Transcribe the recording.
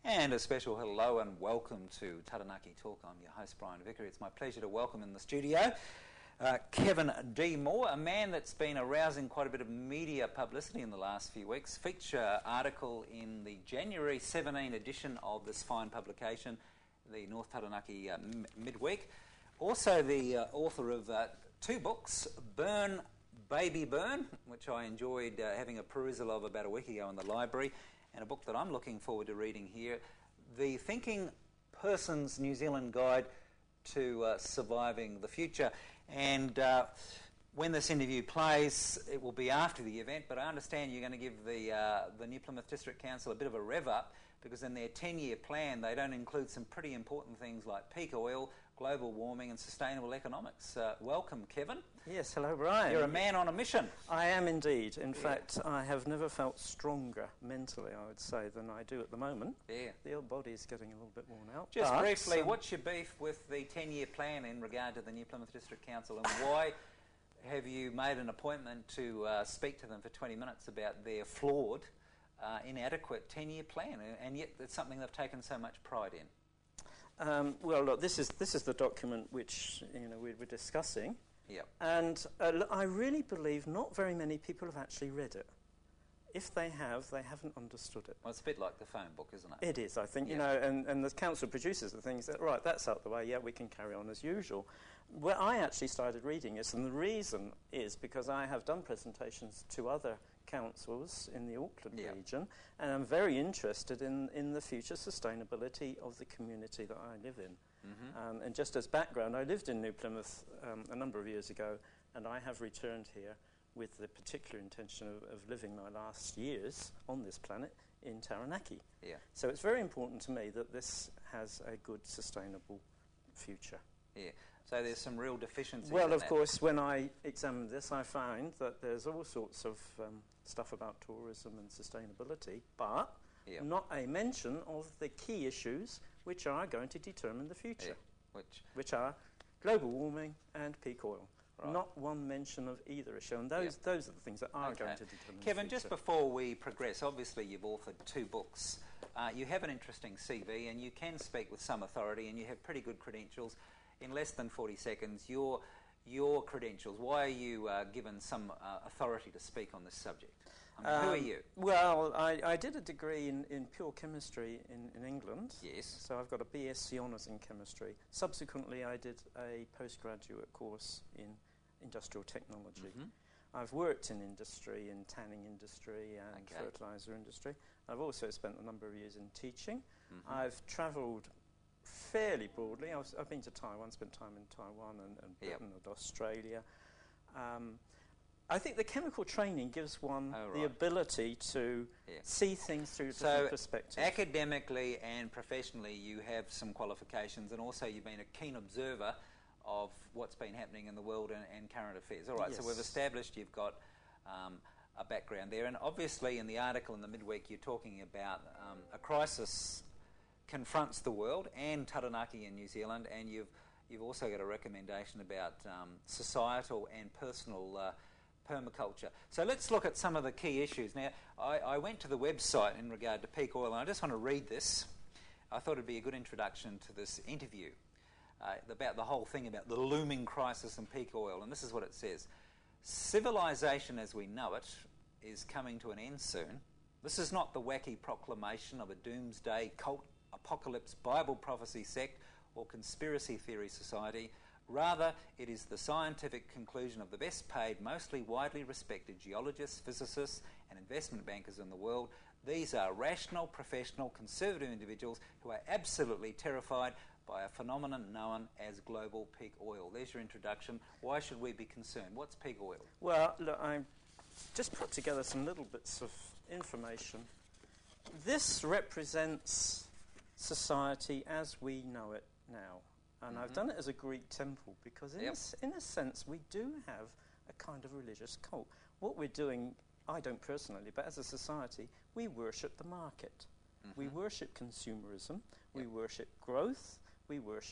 And a special hello and welcome to Taranaki Talk. I'm your host, Brian Vicker. It's my pleasure to welcome in the studio Kevin D. Moore, a man that's been arousing quite a bit of media publicity in the last few weeks. Feature article in the January 17 edition of this fine publication, the North Taranaki Midweek. Also the author of two books, Burn, Baby Burn, which I enjoyed having a perusal of about a week ago in the library, and a book that I'm looking forward to reading here, The Thinking Person's New Zealand Guide to Surviving the Future. And when this interview plays, it will be after the event, but I understand you're going to give the New Plymouth District Council a bit of a rev up, because in their 10-year plan they don't include some pretty important things like peak oil, global warming and sustainable economics. Welcome, Kevin. Yes, hello, Brian. You're a man on a mission. I am indeed. In fact, I have never felt stronger mentally, I would say, than I do at the moment. Yeah. The old body's getting a little bit worn out. Just briefly, what's your beef with the 10-year plan in regard to the New Plymouth District Council, and why have you made an appointment to speak to them for 20 minutes about their flawed, inadequate 10-year plan, and yet it's something they've taken so much pride in? Well, look, this is the document which we were discussing. Yep. And I really believe not very many people have actually read it. If they have, they haven't understood it. Well, it's a bit like the phone book, isn't it? It is, I think. Yeah. And the council produces the things that, right, that's out the way, yeah, we can carry on as usual. Where I actually started reading this, and the reason is because I have done presentations to other councils in the Auckland region, and I'm very interested in the future sustainability of the community that I live in. Mm-hmm. And just as background, I lived in New Plymouth a number of years ago, and I have returned here with the particular intention of living my last years on this planet in Taranaki. Yeah. So it's very important to me that this has a good, sustainable future. Yeah. So there's some real deficiencies. Well, of course, when I examined this, I found that there's all sorts of stuff about tourism and sustainability, but not a mention of the key issues which are going to determine the future, which are global warming and peak oil. Right. Not one mention of either issue, and those are the things that are going to determine Kevin, the future. just before we progress, obviously you've authored two books. You have an interesting CV, and you can speak with some authority, and you have pretty good credentials. In less than 40 seconds, your credentials, why are you given some authority to speak on this subject? I mean, who are you? Well, I did a degree in pure chemistry in England. Yes. So I've got a BSc Honours in chemistry. Subsequently, I did a postgraduate course in industrial technology. Mm-hmm. I've worked in industry, in tanning industry and fertiliser industry. I've also spent a number of years in teaching. Mm-hmm. I've travelled fairly broadly. I've been to Taiwan, spent time in Taiwan and Britain and Australia. I think the chemical training gives one the ability to see things through different perspectives. So academically and professionally you have some qualifications, and also you've been a keen observer of what's been happening in the world and current affairs. All right, so we've established you've got a background there, and obviously in the article in the Midweek you're talking about a crisis confronts the world and Taranaki in New Zealand, and you've also got a recommendation about societal and personal permaculture. So let's look at some of the key issues. Now, I went to the website in regard to peak oil, and I just want to read this. I thought it'd be a good introduction to this interview about the whole thing about the looming crisis in peak oil, and this is what it says. Civilization as we know it is coming to an end soon. This is not the wacky proclamation of a doomsday cult, apocalypse, Bible prophecy sect or conspiracy theory society. Rather, it is the scientific conclusion of the best paid, mostly widely respected geologists, physicists and investment bankers in the world. These are rational, professional, conservative individuals who are absolutely terrified by a phenomenon known as global peak oil. There's your introduction. Why should we be concerned? What's peak oil? Well, look, I just put together some little bits of information. This represents society as we know it now. And I've done it as a Greek temple because in a sense we do have a kind of religious cult. What we're doing, I don't personally, but as a society, we worship the market. Mm-hmm. We worship consumerism. We worship growth. We worship